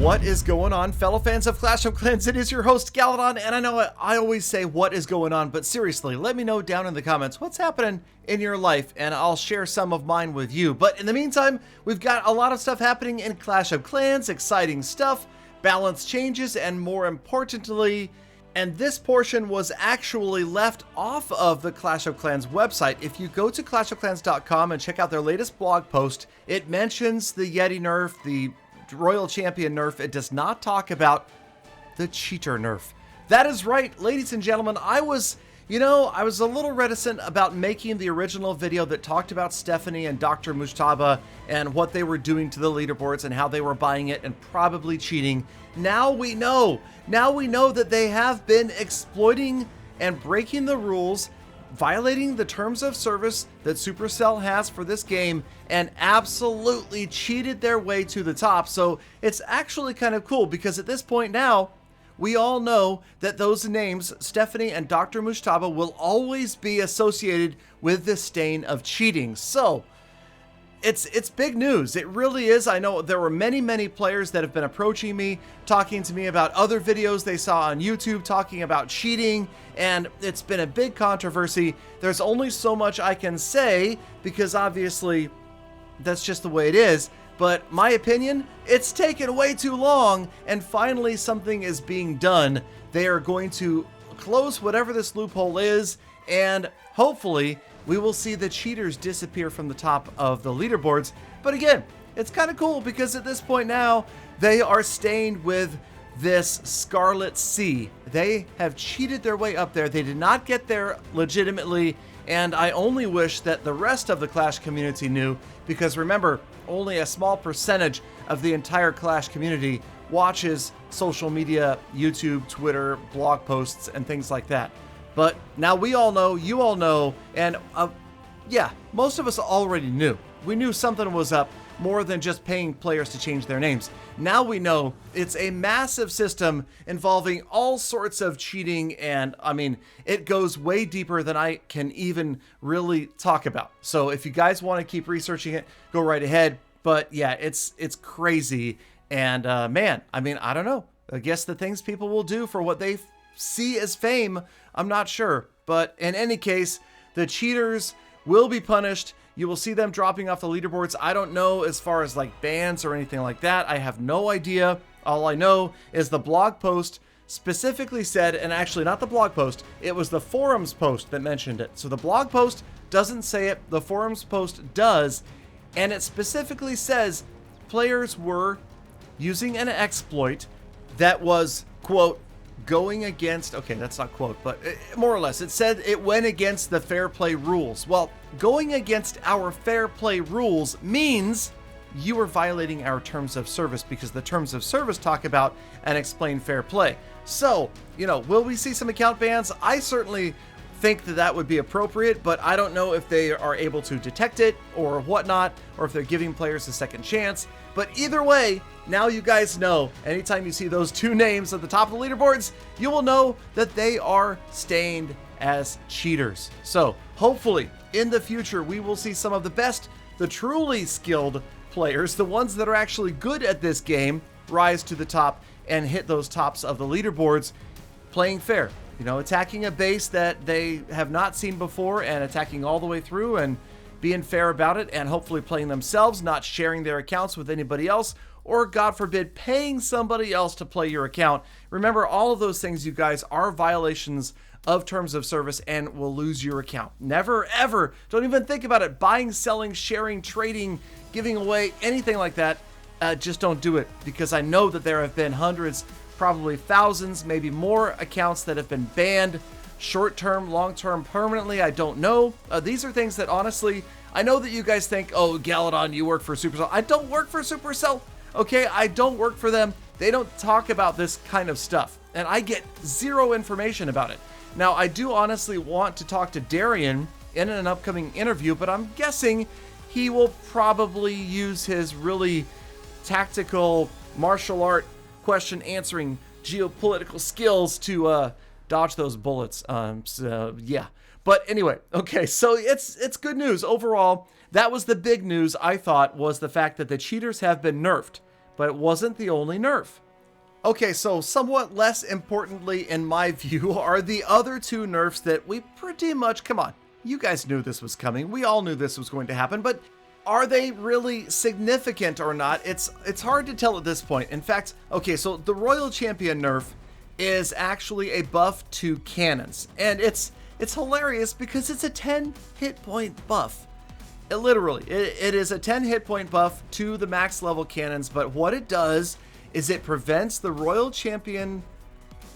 What is going on, fellow fans of Clash of Clans? It is your host, Galadon, and I know I always say what is going on, but seriously, let me know down in the comments what's happening in your life, and I'll share some of mine with you. But in the meantime, we've got a lot of stuff happening in Clash of Clans, exciting stuff, balance changes, and more importantly, and this portion was actually left off of the Clash of Clans website. If you go to clashofclans.com and check out their latest blog post, it mentions the Yeti Nerf, the Royal Champion Nerf. It does not talk about the cheater Nerf. That is right, ladies and gentlemen. I was a little reticent about making the original video that talked about Stephanie and Dr. Mujtaba and what they were doing to the leaderboards and how they were buying it and probably cheating. Now we know that they have been exploiting and breaking the rules, violating the terms of service that Supercell has for this game, and absolutely cheated their way to the top. So it's actually kind of cool because at this point now, we all know that those names, Stephanie and Dr. Mujtaba, will always be associated with the stain of cheating. So it's big news. It really is. I know there were many players that have been approaching me, talking to me about other videos they saw on YouTube talking about cheating, and it's been a big controversy. There's only so much I can say because obviously that's just the way it is. But my opinion, it's taken way too long, and finally something is being done. They are going to close whatever this loophole is, and hopefully we will see the cheaters disappear from the top of the leaderboards. But again, it's kind of cool because at this point now, they are stained with this Scarlet Sea. They have cheated their way up there. They did not get there legitimately, and I only wish that the rest of the Clash community knew, because remember, only a small percentage of the entire Clash community watches social media, YouTube, Twitter, blog posts, and things like that. But now we all know, you all know, and most of us already knew. We knew something was up more than just paying players to change their names. Now we know it's a massive system involving all sorts of cheating, and I mean, it goes way deeper than I can even really talk about. So if you guys want to keep researching it, go right ahead. But yeah, it's crazy. And man, I mean, I don't know. I guess the things people will do for what they see as fame, I'm not sure. But in any case, the cheaters will be punished. You will see them dropping off the leaderboards. I don't know as far as like bans or anything like that. I have no idea. All I know is the blog post specifically said, and actually not the blog post, it was the forums post that mentioned it. So the blog post doesn't say it, the forums post does, and it specifically says players were using an exploit that was, quote, going against, okay, that's not quote, but more or less, it said it went against the fair play rules. Well, going against our fair play rules means you are violating our terms of service, because the terms of service talk about and explain fair play. So, will we see some account bans? I certainly think that would be appropriate, but I don't know if they are able to detect it or whatnot, or if they're giving players a second chance. But either way, now you guys know, anytime you see those two names at the top of the leaderboards, you will know that they are stained as cheaters. So hopefully in the future, we will see some of the best, the truly skilled players, the ones that are actually good at this game, rise to the top and hit those tops of the leaderboards, playing fair. Attacking a base that they have not seen before and attacking all the way through and being fair about it, and hopefully playing themselves, not sharing their accounts with anybody else, or God forbid, paying somebody else to play your account. Remember, all of those things, you guys, are violations of terms of service and will lose your account. Never, ever, don't even think about it. Buying, selling, sharing, trading, giving away, anything like that, just don't do it, because I know that there have been hundreds, probably thousands, maybe more accounts that have been banned, short-term, long-term, permanently, I don't know. These are things that honestly, I know that you guys think, oh, Galadon, you work for Supercell. I don't work for Supercell, okay? I don't work for them. They don't talk about this kind of stuff, and I get zero information about it. Now, I do honestly want to talk to Darian in an upcoming interview, but I'm guessing he will probably use his really tactical martial art question answering geopolitical skills to dodge those bullets. So yeah, but anyway, okay, so it's good news overall. That was the big news, I thought, was the fact that the cheaters have been nerfed. but it wasn't the only nerf. Okay, so somewhat less importantly in my view are the other two nerfs that we pretty much, come on, you guys knew this was coming. We all knew this was going to happen, but are they really significant or not? It's hard to tell at this point. In fact, okay, so the Royal Champion nerf is actually a buff to cannons, and it's hilarious because it's a 10 hit point buff. It is a 10 hit point buff to the max level cannons, but what it does is it prevents the Royal Champion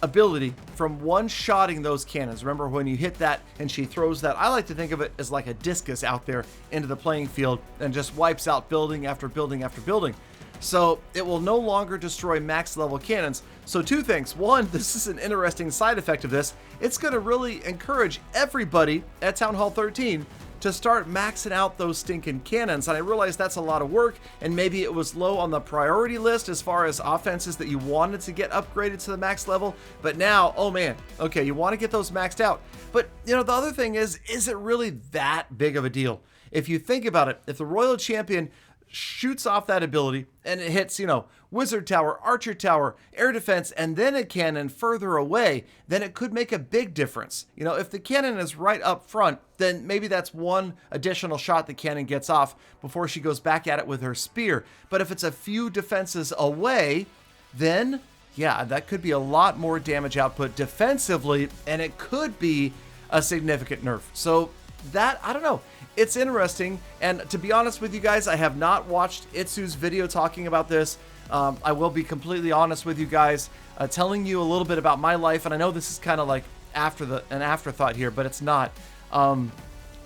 ability from one-shotting those cannons. Remember when you hit that and she throws that, I like to think of it as like a discus out there into the playing field and just wipes out building after building after building. So it will no longer destroy max level cannons. So two things. One, this is an interesting side effect of this. It's going to really encourage everybody at Town Hall 13 to start maxing out those stinking cannons. And I realize that's a lot of work, and maybe it was low on the priority list as far as offenses that you wanted to get upgraded to the max level. But now, oh man, okay, you want to get those maxed out. But you know, the other thing is it really that big of a deal? If you think about it, if the Royal Champion shoots off that ability and it hits, you know, Wizard Tower, Archer Tower, Air Defense, and then a cannon further away, then it could make a big difference. You know, if the cannon is right up front, then maybe that's one additional shot the cannon gets off before she goes back at it with her spear. But if it's a few defenses away, then yeah, that could be a lot more damage output defensively, and it could be a significant nerf. So that, I don't know. It's interesting, and to be honest with you guys, I have not watched Itsu's video talking about this. I will be completely honest with you guys, telling you a little bit about my life, and I know this is kind of like an afterthought here, but it's not. You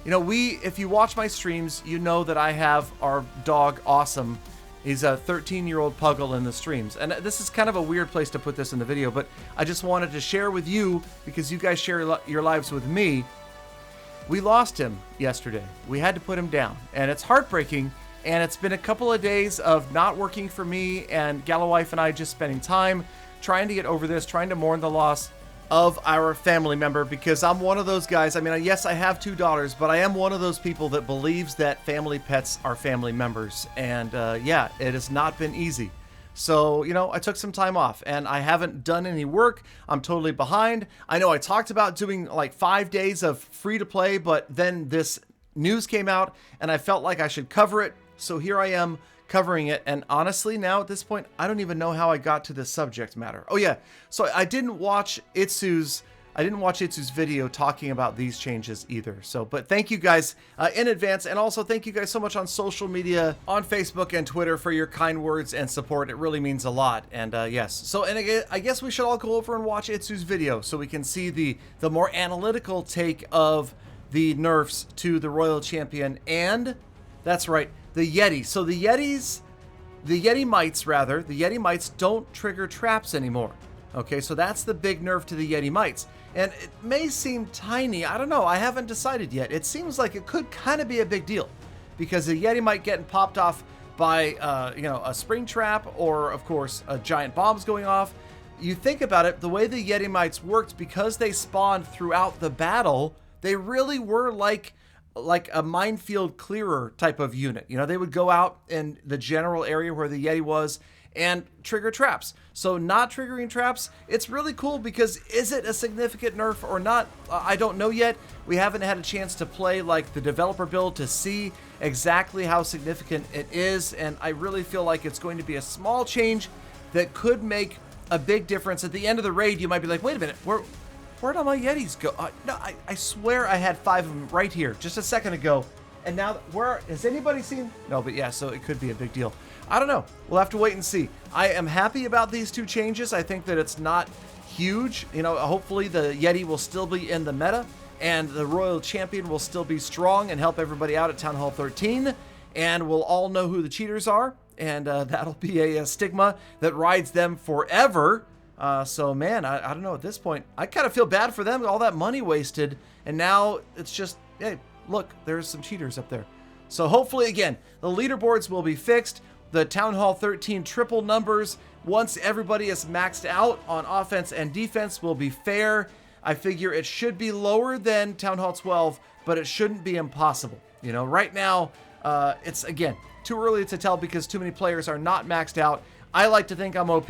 know, if you watch my streams, you know that I have our dog Awesome. He's a 13-year-old puggle in the streams, and this is kind of a weird place to put this in the video, but I just wanted to share with you because you guys share your lives with me. We lost him yesterday. We had to put him down, and it's heartbreaking, and it's been a couple of days of not working for me and Galawife and I just spending time trying to get over this, trying to mourn the loss of our family member, because I'm one of those guys. I mean, yes, I have 2 daughters, but I am one of those people that believes that family pets are family members, and yeah, it has not been easy. So, you know, I took some time off and I haven't done any work. I'm totally behind. I know I talked about doing like 5 days of free to play, but then this news came out and I felt like I should cover it. So here I am covering it. And honestly, now at this point, I don't even know how I got to this subject matter. Oh yeah. So I didn't watch Itsu's video talking about these changes either. So, but thank you guys in advance. And also thank you guys so much on social media, on Facebook and Twitter, for your kind words and support. It really means a lot. And yes. So, and again, I guess we should all go over and watch Itsu's video so we can see the more analytical take of the nerfs to the Royal Champion. And that's right, the Yeti. So the Yeti Mites don't trigger traps anymore. Okay, so that's the big nerf to the Yeti Mites. And it may seem tiny, I don't know, I haven't decided yet. It seems like it could kind of be a big deal, because the Yeti Mite getting popped off by, you know, a spring trap, or of course, a giant bombs going off. You think about it, the way the Yeti Mites worked, because they spawned throughout the battle, they really were like a minefield clearer type of unit. You know, they would go out in the general area where the Yeti was and trigger traps. So not triggering traps, it's really cool, because is it a significant nerf or not? I don't know yet. We haven't had a chance to play like the developer build to see exactly how significant it is, and I really feel like it's going to be a small change that could make a big difference. At the end of the raid, you might be like, wait a minute, where'd all my Yetis go? No, I swear I had 5 of them right here just a second ago. And now, where has anybody seen? No, but yeah, so it could be a big deal. I don't know. We'll have to wait and see. I am happy about these 2 changes. I think that it's not huge. You know, hopefully the Yeti will still be in the meta, and the Royal Champion will still be strong and help everybody out at Town Hall 13. And we'll all know who the cheaters are, and that'll be a stigma that rides them forever. So man, I don't know, at this point, I kind of feel bad for them, all that money wasted, and now it's just, hey, look, there's some cheaters up there. So hopefully, again, the leaderboards will be fixed. The Town Hall 13 triple numbers, once everybody is maxed out on offense and defense, will be fair. I figure it should be lower than Town Hall 12, but it shouldn't be impossible. You know, right now, it's, again, too early to tell because too many players are not maxed out. I like to think I'm OP,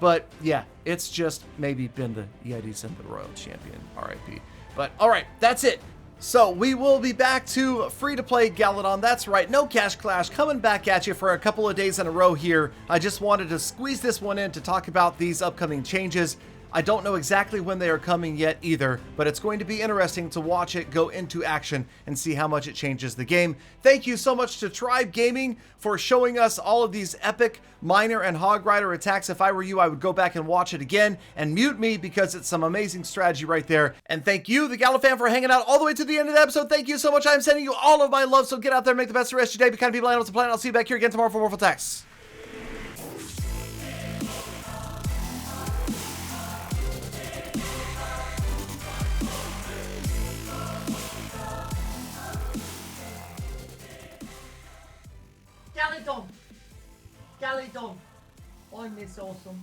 but yeah, it's just maybe been the Yetis and the Royal Champion, RIP. But all right, that's it. So we will be back to free-to-play Galadon. That's right, no Cash Clash, coming back at you for a couple of days in a row here. I just wanted to squeeze this one in to talk about these upcoming changes. I don't know exactly when they are coming yet either, but it's going to be interesting to watch it go into action and see how much it changes the game. Thank you so much to Tribe Gaming for showing us all of these epic Miner and Hog Rider attacks. If I were you, I would go back and watch it again and mute me because it's some amazing strategy right there. And thank you, the Gala fan, for hanging out all the way to the end of the episode. Thank you so much. I'm sending you all of my love, so get out there, make the best of the rest of your day, be kind of people, animals, and planet. I'll see you back here again tomorrow for more full attacks. Galadon! Galadon! I'm this awesome.